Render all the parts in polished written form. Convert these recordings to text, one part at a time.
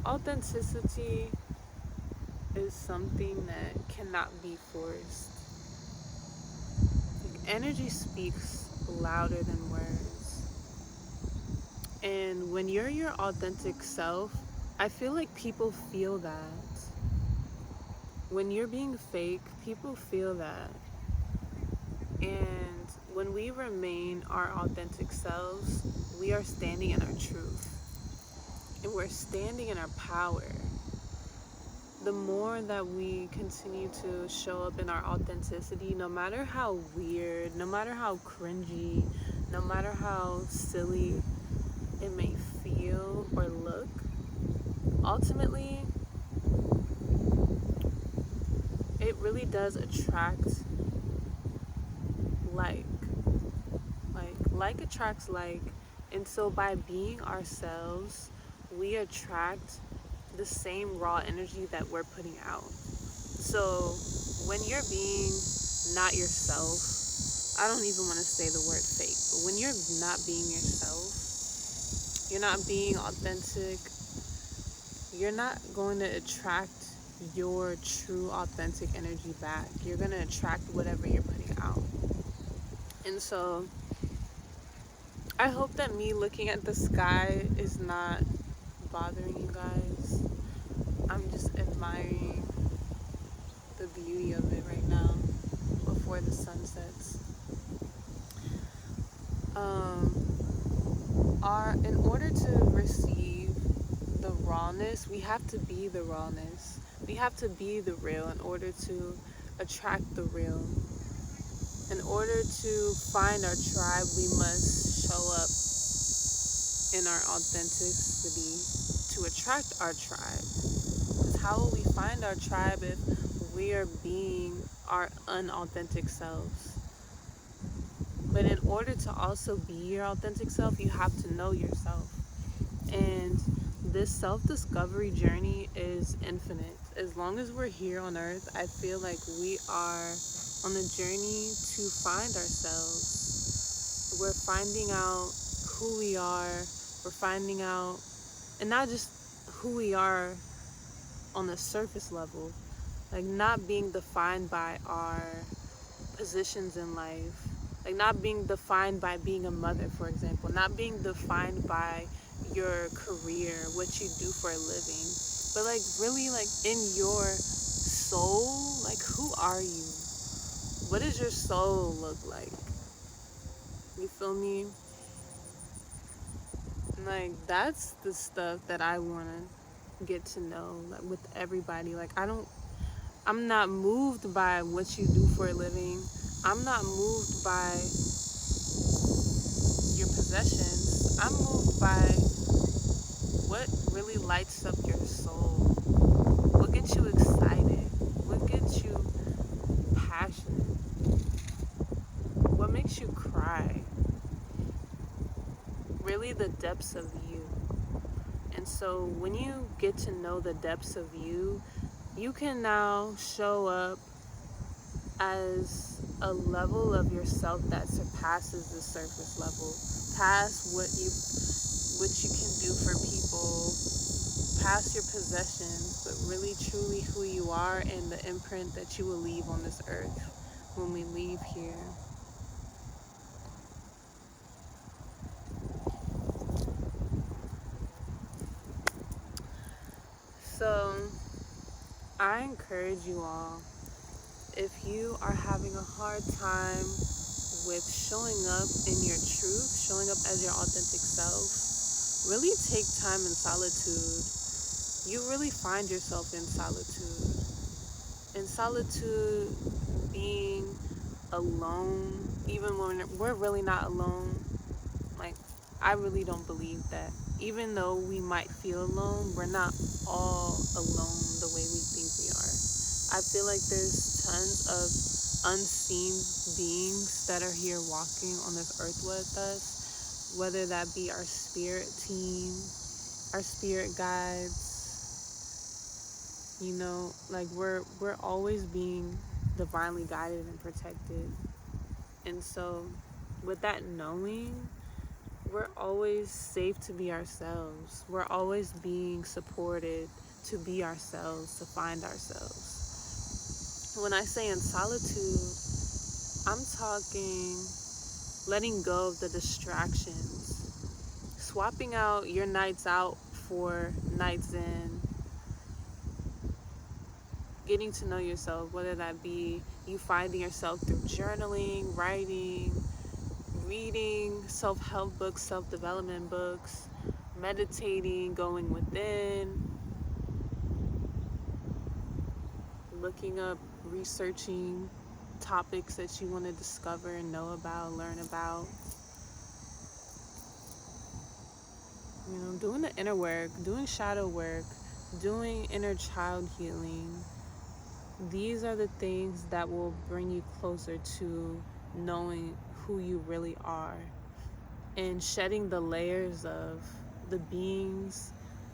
Authenticity is something that cannot be forced. Like, energy speaks louder than words. And when you're your authentic self, I feel like people feel that. When you're being fake, people feel that. And when we remain our authentic selves, we are standing in our truth. And we're standing in our power. The more that we continue to show up in our authenticity, no matter how weird, no matter how cringy, no matter how silly it may feel or look, ultimately, it really does attract like. Like attracts like. And so by being ourselves, we attract the same raw energy that we're putting out. So when you're being not yourself, I don't even want to say the word fake, but when you're not being yourself, you're not being authentic, you're not going to attract your true authentic energy back. You're going to attract whatever you're putting out. And so I hope that me looking at the sky is not bothering you guys. I'm just admiring the beauty of it right now before the sun sets. In order to receive the rawness, we have to be the rawness. We have to be the real in order to attract the real. In order to find our tribe, we must show up in our authenticity to attract our tribe. Because how will we find our tribe if we are being our unauthentic selves? But in order to also be your authentic self, you have to know yourself. And this self-discovery journey is infinite. As long as we're here on earth, I feel like we are on a journey to find ourselves. We're finding out who we are. We're finding out, and not just who we are on the surface level, like not being defined by our positions in life, like not being defined by being a mother, for example, not being defined by your career, what you do for a living, but like really like in your soul, like who are you? What does your soul look like? You feel me? Like that's the stuff that I want to get to know, like with everybody. Like I'm not moved by what you do for a living. I'm not moved by your possessions. I'm moved by what really lights up your soul. What gets you excited? What gets you passionate? What makes you cry? Really the depths of you. And so when you get to know the depths of you, you can now show up as a level of yourself that surpasses the surface level, past what you can do for people, past your possessions, but really truly who you are and the imprint that you will leave on this earth when we leave here. So I encourage you all, if you are having a hard time with showing up in your truth, showing up as your authentic self, really take time in solitude. You really find yourself in solitude. In solitude, being alone, even when we're really not alone. Like, I really don't believe that. Even though we might feel alone, we're not all alone the way we think we are. I feel like there's tons of unseen beings that are here walking on this earth with us, whether that be our spirit team, our spirit guides. You know, like we're always being divinely guided and protected. And so with that knowing, we're always safe to be ourselves. We're always being supported to be ourselves, to find ourselves. When I say in solitude, I'm talking letting go of the distractions, swapping out your nights out for nights in, getting to know yourself, whether that be you finding yourself through journaling, writing, reading self-help books, self-development books, meditating, going within, looking up, researching topics that you want to discover and know about, learn about. You know, doing the inner work, doing shadow work, doing inner child healing. These are the things that will bring you closer to knowing who you really are and shedding the layers of the beings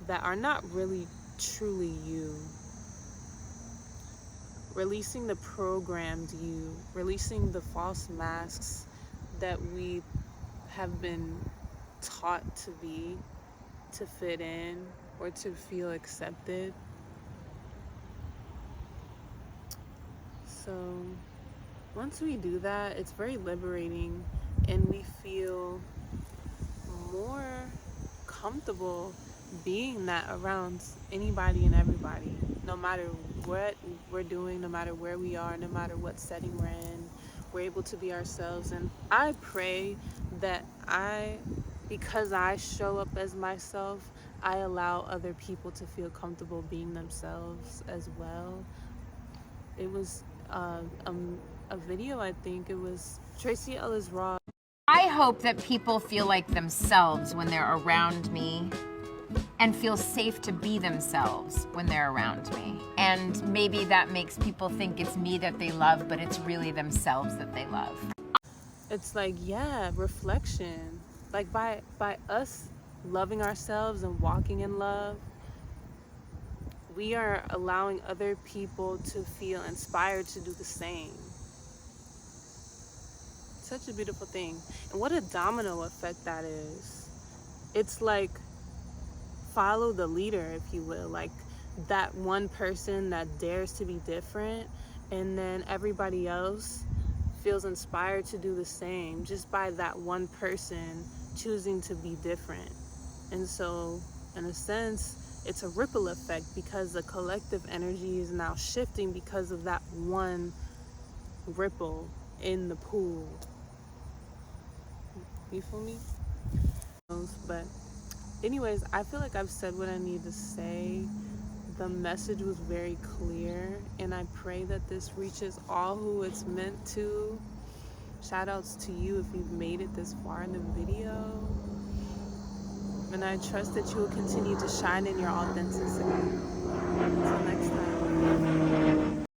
that are not really truly you. Releasing the programmed you, releasing the false masks that we have been taught to be, to fit in or to feel accepted. So once we do that, it's very liberating and we feel more comfortable being that around anybody and everybody, no matter what we're doing, no matter where we are, no matter what setting we're in. We're able to be ourselves. And I pray that because I show up as myself, I allow other people to feel comfortable being themselves as well. It was a video, I think it was Tracy Ellis Ross. I hope that people feel like themselves when they're around me and feel safe to be themselves when they're around me. And maybe that makes people think it's me that they love, but it's really themselves that they love. It's like, yeah, reflection. Like by us loving ourselves and walking in love, we are allowing other people to feel inspired to do the same. Such a beautiful thing. And what a domino effect that is. It's like follow the leader, if you will, like that one person that dares to be different, and then everybody else feels inspired to do the same just by that one person choosing to be different. And so in a sense, it's a ripple effect because the collective energy is now shifting because of that one ripple in the pool. You feel me? But anyways, I feel like I've said what I need to say. The message was very clear, and I pray that this reaches all who it's meant to. Shout outs to you if you've made it this far in the video. And I trust that you will continue to shine in your authenticity. Until next time.